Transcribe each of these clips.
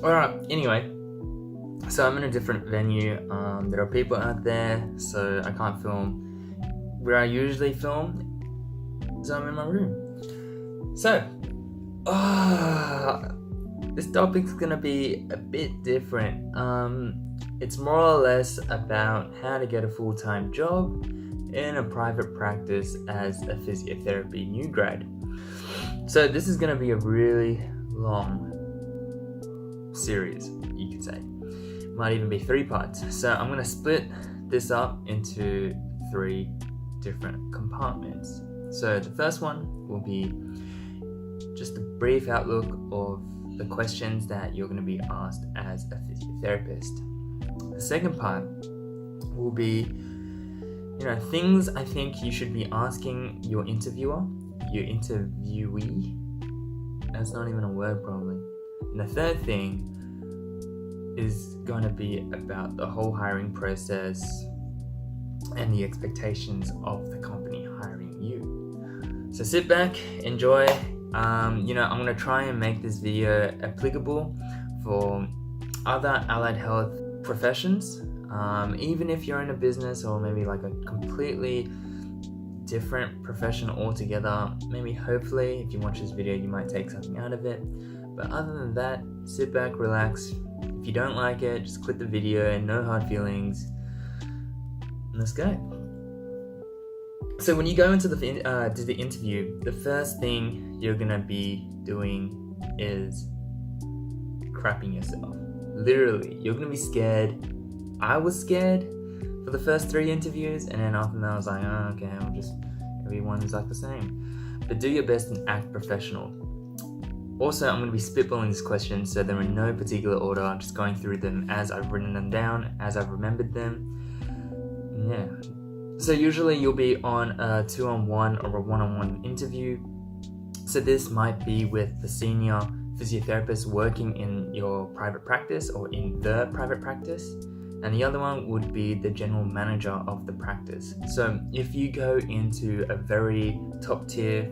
Alright, anyway, so I'm in a different venue. There are people out there, so I can't film where I usually film, so I'm in my room. So, this topic's gonna be a bit different. It's more or less about how to get a full-time job in a private practice as a physiotherapy new grad. So this is gonna be a really long series, you could say. Might even be 3 parts. So I'm gonna split this up into 3 different compartments. So the first one will be just a brief outlook of the questions that you're going to be asked as a physiotherapist. The second part will be, things I think you should be asking your interviewer, your interviewee. That's not even a word probably. And the third thing is going to be about the whole hiring process and the expectations of the company hiring you. So sit back, enjoy. I'm going to try and make this video applicable for other allied health professions. Even if you're in a business or maybe like a completely different profession altogether, maybe hopefully if you watch this video you might take something out of it. But other than that, sit back, relax. If you don't like it, just quit the video, no hard feelings. Let's go. So when you go into the interview, the first thing you're gonna be doing is crapping yourself. Literally, you're gonna be scared. I was scared for the first 3 interviews, and then after that I was like, okay, everyone's like the same. But do your best and act professional. Also, I'm going to be spitballing these questions, so they're in no particular order. I'm just going through them as I've written them down, as I've remembered them. Yeah. So usually you'll be on a 2-on-1 or a 1-on-1 interview. So this might be with the senior physiotherapist working in your private practice or in the private practice. And the other one would be the general manager of the practice. So if you go into a very top tier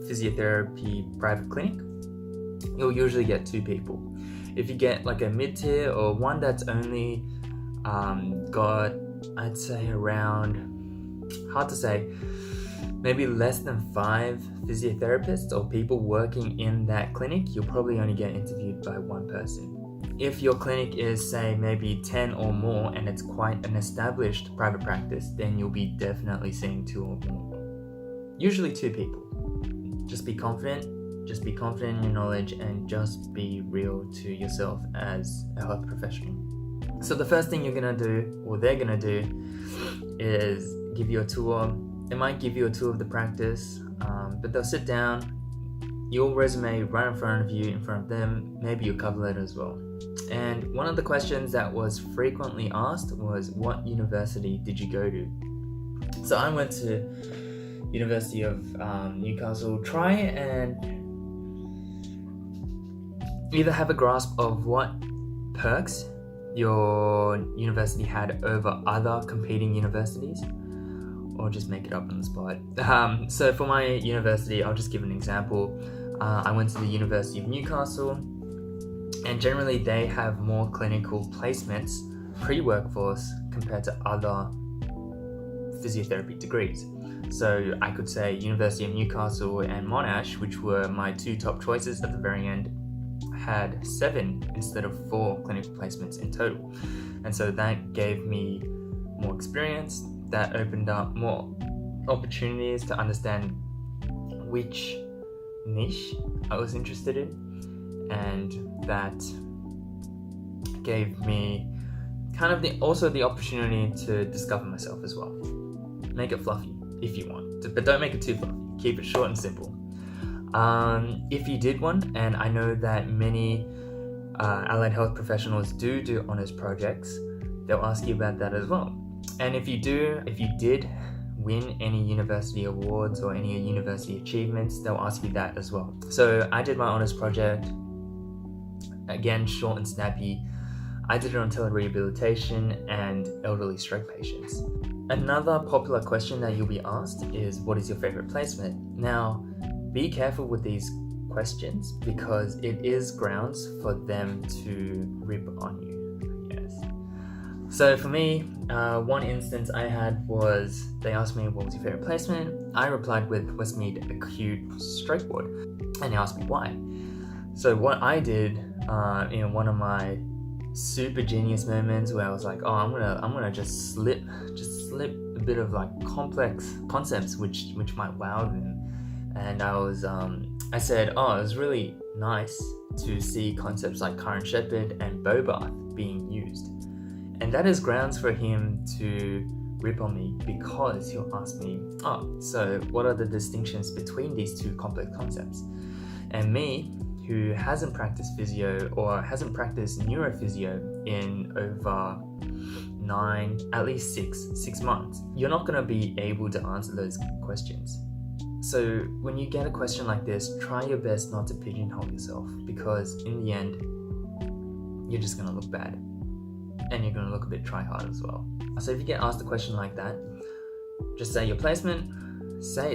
physiotherapy private clinic, you'll usually get 2 people. If you get like a mid-tier or one that's only got, I'd say around, hard to say, maybe less than 5 physiotherapists or people working in that clinic, you'll probably only get interviewed by 1 person. If your clinic is, say, maybe 10 or more and it's quite an established private practice, then you'll be definitely seeing 2 or more. Usually 2 people. Just be confident in your knowledge and just be real to yourself as a health professional. So the first thing you're gonna do, or they're gonna do, is give you a tour. They might give you a tour of the practice, but they'll sit down, your resume right in front of you, in front of them, maybe your cover letter as well. And one of the questions that was frequently asked was, what university did you go to? So I went to University of Newcastle. Try and either have a grasp of what perks your university had over other competing universities, or just make it up on the spot. So for my university, I'll just give an example. I went to the University of Newcastle, and generally they have more clinical placements pre-workforce compared to other physiotherapy degrees. So I could say University of Newcastle and Monash, which were my 2 top choices at the very end, had 7 instead of 4 clinical placements in total. And so that gave me more experience, that opened up more opportunities to understand which niche I was interested in, and that gave me kind of the opportunity to discover myself as well. Make it fluffy if you want, but don't make it too fluffy. Keep it short and simple. If you did one, and I know that many allied health professionals do honors projects, they'll ask you about that as well. And if you did win any university awards or any university achievements, they'll ask you that as well. So I did my honors project, again, short and snappy. I did it on telerehabilitation and elderly stroke patients. Another popular question that you'll be asked is, what is your favorite placement? Now, be careful with these questions because it is grounds for them to rip on you, I guess. So for me, one instance I had was they asked me what was your favorite placement. I replied with Westmead Acute Stroke Ward, and they asked me why. So what I did in one of my super genius moments where I was like, I'm gonna just slip a bit of like complex concepts which might wow them. And I said, it was really nice to see concepts like current shepherd and bow bath being used. And that is grounds for him to rip on me because he'll ask me, so what are the distinctions between these two complex concepts? And me, who hasn't practiced physio or hasn't practiced neurophysio in over 6 months, you're not going to be able to answer those questions. So when you get a question like this, try your best not to pigeonhole yourself, because in the end, you're just going to look bad. And you're going to look a bit try-hard as well. So if you get asked a question like that, just say your placement.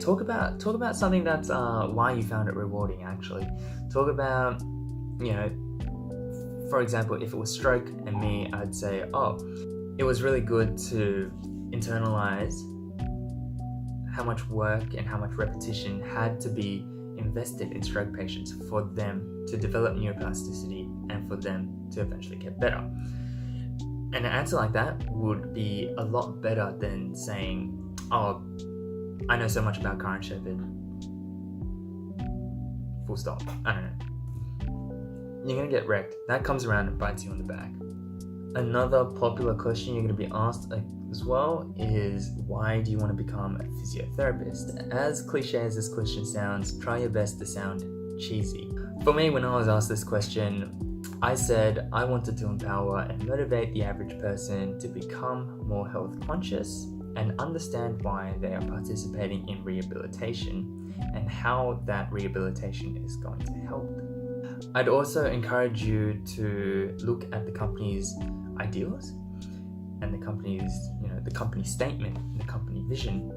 Talk about something that's why you found it rewarding. Actually, talk about, for example, if it was stroke and me, I'd say, it was really good to internalize how much work and how much repetition had to be invested in stroke patients for them to develop neuroplasticity and for them to eventually get better. And an answer like that would be a lot better than saying, I know so much about current shepherd. Full stop. I don't know. You're going to get wrecked. That comes around and bites you on the back. Another popular question you're going to be asked as well is, why do you want to become a physiotherapist? As cliche as this question sounds, try your best to sound cheesy. For me, when I was asked this question, I said I wanted to empower and motivate the average person to become more health conscious and understand why they are participating in rehabilitation and how that rehabilitation is going to help them. I'd also encourage you to look at the company's ideals and the company's, the company statement, and the company vision.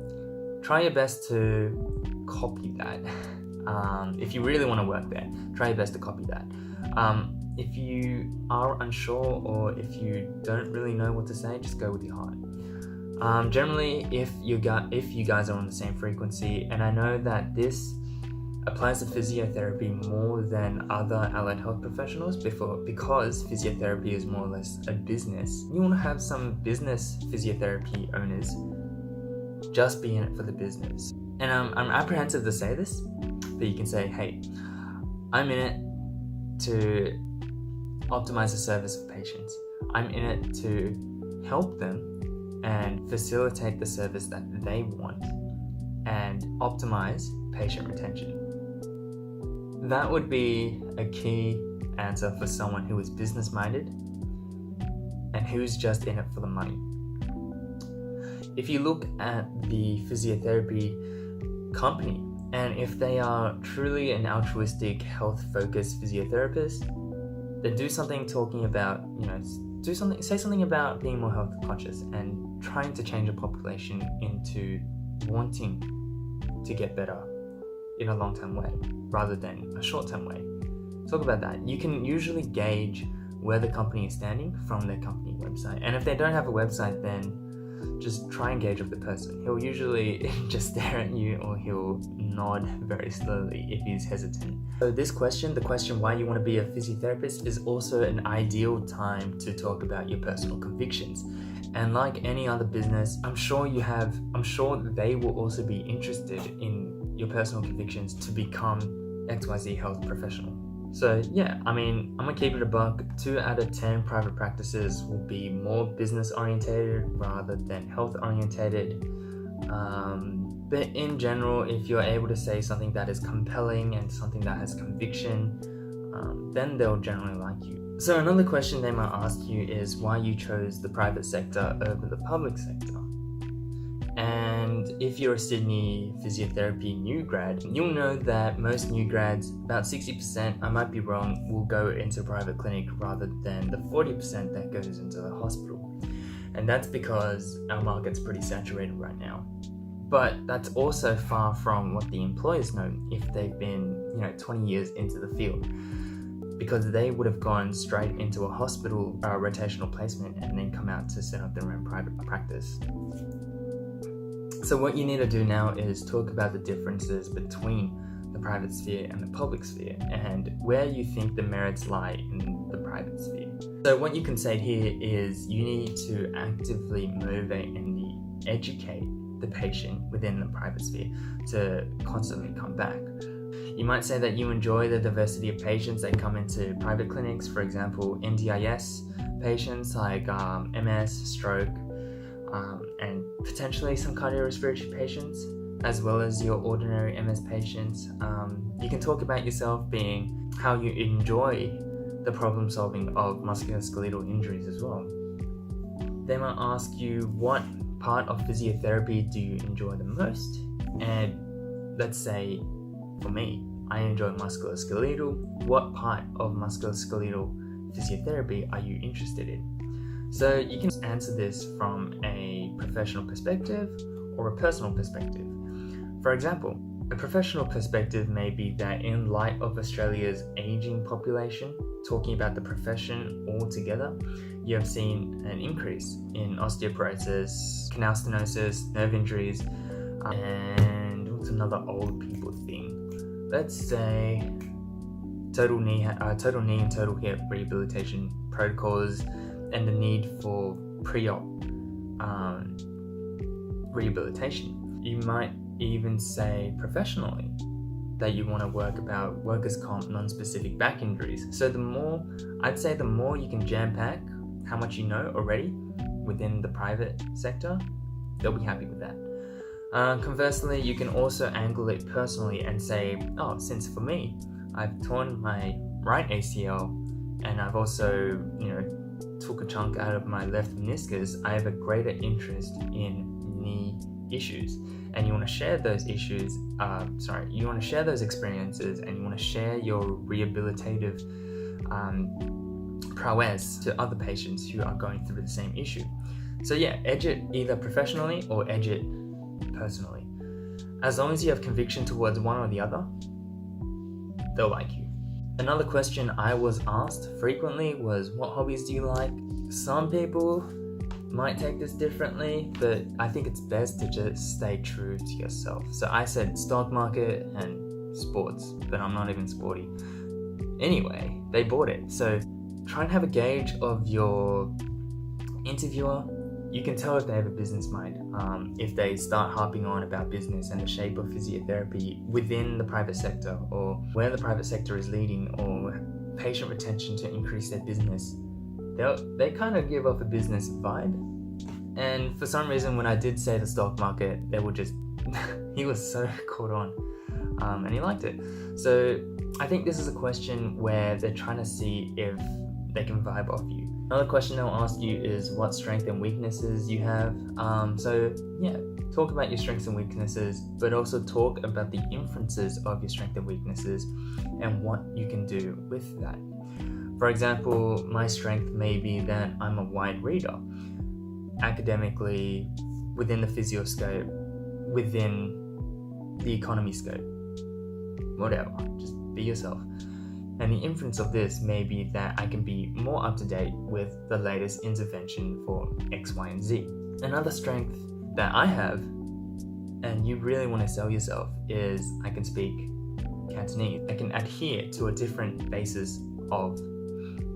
Try your best to copy that. If you really want to work there, try your best to copy that. If you are unsure or if you don't really know what to say, just go with your heart. Generally, if you guys are on the same frequency, and I know that this applies to physiotherapy more than other allied health professionals because physiotherapy is more or less a business. You want to have some business physiotherapy owners just be in it for the business. And I'm apprehensive to say this, but you can say, hey, I'm in it to optimize the service of patients. I'm in it to help them and facilitate the service that they want and optimize patient retention. That would be a key answer for someone who is business minded and who's just in it for the money. If you look at the physiotherapy company, and if they are truly an altruistic, health-focused physiotherapist, then do something talking about, say something about being more health conscious and trying to change a population into wanting to get better in a long-term way rather than a short-term way. Talk about that. You can usually gauge where the company is standing from their company website. And if they don't have a website, then just try and gauge with the person. He'll usually just stare at you or he'll nod very slowly if he's hesitant. So this question, the question why you want to be a physiotherapist, is also an ideal time to talk about your personal convictions. And like any other business, I'm sure they will also be interested in your personal convictions to become XYZ health professional. So yeah, I'm gonna keep it a buck. 2 out of 10 private practices will be more business orientated rather than health orientated. But in general, if you're able to say something that is compelling and something that has conviction, then they'll generally like you. So another question they might ask you is why you chose the private sector over the public sector. And if you're a Sydney physiotherapy new grad, you'll know that most new grads, about 60%, I might be wrong, will go into private clinic rather than the 40% that goes into the hospital. And that's because our market's pretty saturated right now. But that's also far from what the employers know if they've been, 20 years into the field, because they would have gone straight into a hospital rotational placement and then come out to set up their own private practice. So what you need to do now is talk about the differences between the private sphere and the public sphere, and where you think the merits lie in the private sphere. So what you can say here is you need to actively motivate and educate the patient within the private sphere to constantly come back. You might say that you enjoy the diversity of patients that come into private clinics, for example, NDIS patients like MS, stroke, and potentially some cardiorespiratory patients, as well as your ordinary MS patients. You can talk about yourself being how you enjoy the problem solving of musculoskeletal injuries as well. They might ask you, what part of physiotherapy do you enjoy the most? And let's say, for me, I enjoy musculoskeletal. What part of musculoskeletal physiotherapy are you interested in? So you can answer this from a professional perspective or a personal perspective. For example, a professional perspective may be that in light of Australia's aging population, talking about the profession altogether, you have seen an increase in osteoporosis, canal stenosis, nerve injuries, and what's another old people thing? Let's say total knee and total hip rehabilitation protocols, and the need for pre-op rehabilitation. You might even say professionally that you want to work about workers' comp non-specific back injuries. So the more you can jam-pack how much you know already within the private sector, they'll be happy with that. Conversely, you can also angle it personally and say, since for me, I've torn my right ACL and I've also, took a chunk out of my left meniscus, I have a greater interest in knee issues. And you want to share those issues, you want to share those experiences, and you want to share your rehabilitative prowess to other patients who are going through the same issue. So yeah, edge it either professionally or edge it personally. As long as you have conviction towards one or the other, they'll like you. Another question I was asked frequently was, what hobbies do you like? Some people might take this differently, but I think it's best to just stay true to yourself. So I said stock market and sports, but I'm not even sporty. Anyway, they bought it. So try and have a gauge of your interviewer. You can tell if they have a business mind. If they start harping on about business and the shape of physiotherapy within the private sector, or where the private sector is leading, or patient retention to increase their business, they kind of give off a business vibe. And for some reason, when I did say the stock market, they were just, he was so caught on, and he liked it. So I think this is a question where they're trying to see if they can vibe off you. Another question they'll ask you is what strengths and weaknesses you have. So yeah, talk about your strengths and weaknesses, but also talk about the inferences of your strengths and weaknesses and what you can do with that. For example, my strength may be that I'm a wide reader. Academically, within the physio scope, within the economy scope, whatever, just be yourself. And the inference of this may be that I can be more up to date with the latest intervention for X, Y, and Z. Another strength that I have, and you really want to sell yourself, is I can speak Cantonese. I can adhere to a different basis of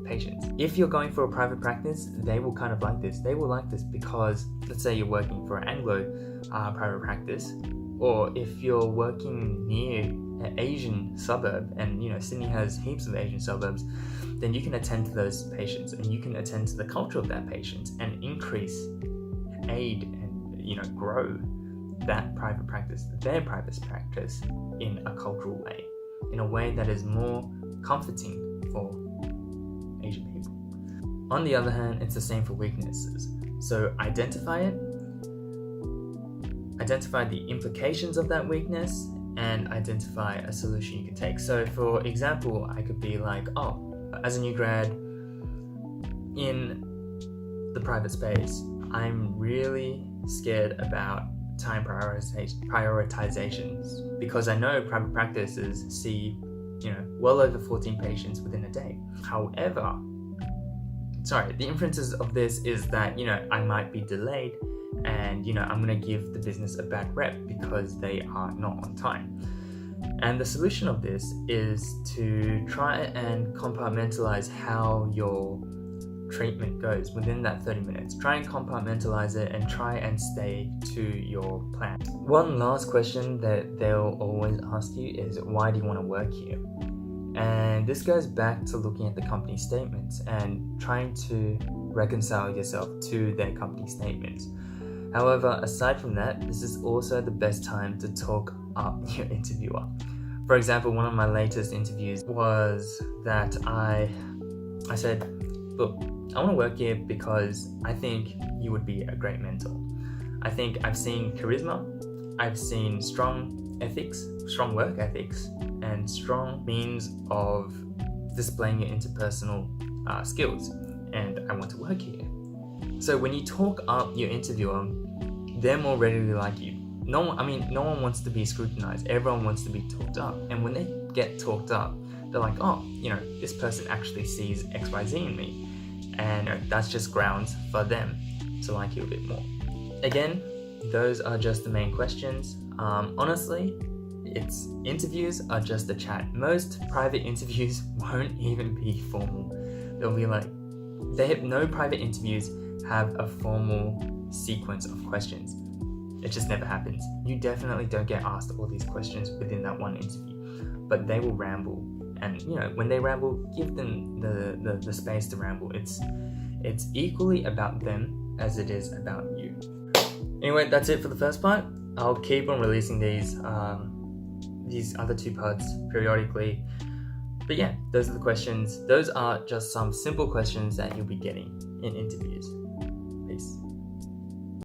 patients. If you're going for a private practice, they will kind of like this. They will like this because, let's say you're working for an Anglo private practice, or if you're working near an Asian suburb, and Sydney has heaps of Asian suburbs, then you can attend to those patients and you can attend to the culture of that patient and increase, aid, and grow that private practice, their private practice, in a cultural way, in a way that is more comforting for Asian people. On the other hand, it's the same for weaknesses. So identify it, identify the implications of that weakness, and identify a solution you can take. So for example, I could be like, as a new grad in the private space, I'm really scared about time prioritizations, because I know private practices see, well over 14 patients within a day. However, the inferences of this is that, I might be delayed and, I'm going to give the business a bad rep because they are not on time. And the solution of this is to try and compartmentalize how your treatment goes within that 30 minutes. Try and compartmentalize it and try and stay to your plan. One last question that they'll always ask you is, why do you want to work here? And this goes back to looking at the company statements and trying to reconcile yourself to their company statements. However, aside from that, this is also the best time to talk up your interviewer. For example, one of my latest interviews was that I said, look, I want to work here because I think you would be a great mentor. I think I've seen charisma, I've seen strong work ethics, and strong means of displaying your interpersonal skills, and I want to work here. So when you talk up your interviewer, they're more ready to like you. No one wants to be scrutinized. Everyone wants to be talked up. And when they get talked up, they're like, oh, this person actually sees XYZ in me. And that's just grounds for them to like you a bit more. Again, those are just the main questions. Honestly, interviews are just a chat. Most private interviews won't even be formal. They'll be like, no private interviews have a formal sequence of questions. It just never happens. You definitely don't get asked all these questions within that one interview, but they will ramble. And when they ramble, give them the space to ramble. It's equally about them as it is about you. Anyway, that's it for the first part. I'll keep on releasing these other two parts periodically. But yeah, those are the questions. Those are just some simple questions that you'll be getting in interviews. Peace.